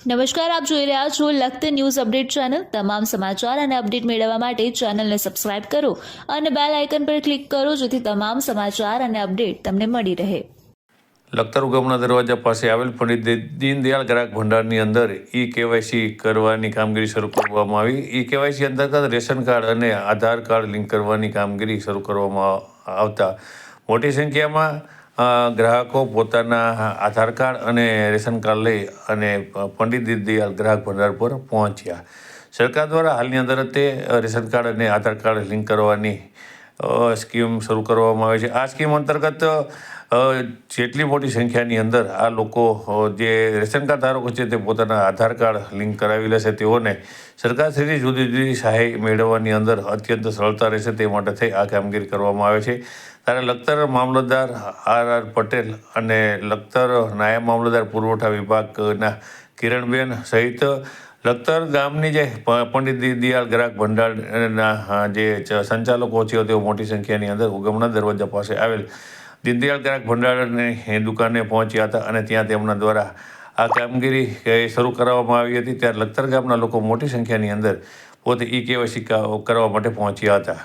નમસ્કાર, આપ જોઈ રહ્યા છો લખત ન્યૂઝ અપડેટ ચેનલ। તમામ સમાચાર અને અપડેટ મેળવવા માટે ચેનલને સબસ્ક્રાઇબ કરો અને બેલ આઇકન પર ક્લિક કરો જેથી તમામ સમાચાર અને અપડેટ તમને મળી રહે। લખતર ઉગમના દરવાજા પાસે આવેલ પંડિત દીનદયાળ ગ્રાહક ભંડારની અંદર કેવાયસી કરવાની કામગીરી શરૂ કરવામાં આવી। કેવાયસી અંતર્ગત રેશન કાર્ડ અને આધાર કાર્ડ લિંક કરવાની કામગીરી શરૂ કરવામાં આવતા મોટી સંખ્યામાં ગ્રાહકો પોતાના આધાર કાર્ડ અને રેશન કાર્ડ લઈ અને પંડિત દીનદયાળ ગ્રાહક ભંડાર પર પહોંચ્યા। સરકાર દ્વારા હાલની અંદર તે રેશન કાર્ડ અને આધાર કાર્ડ લિંક કરવાની સ્કીમ શરૂ કરવામાં આવે છે। આ સ્કીમ અંતર્ગત જેટલી મોટી સંખ્યાની અંદર આ લોકો જે રેશન કાર્ડ ધારકો છે તે પોતાના આધાર કાર્ડ લિંક કરાવી લેશે, તેઓને સરકારશ્રીની જુદી જુદી સહાય મેળવવાની અંદર અત્યંત સરળતા રહેશે, તે માટે થઈ આ કામગીરી કરવામાં આવે છે। ત્યારે લખતર મામલતદાર આર પટેલ અને લખતર નાયબ મામલતદાર પુરવઠા વિભાગના કિરણબેન સહિત લખતર ગામની જે પંડિત દીનદયાળ ગ્રાહક ભંડારના જે સંચાલકો છે તેઓ મોટી સંખ્યાની અંદર ઉગમના દરવાજા પાસે આવેલ દીનદયાળ ગ્રાહક ભંડારની દુકાને પહોંચ્યા હતા અને ત્યાં તેમના દ્વારા આ કામગીરી શરૂ કરવામાં આવી હતી। ત્યારે લખતર ગામના લોકો મોટી સંખ્યાની અંદર પોતે કેવાયસી કરવા માટે પહોંચ્યા હતા।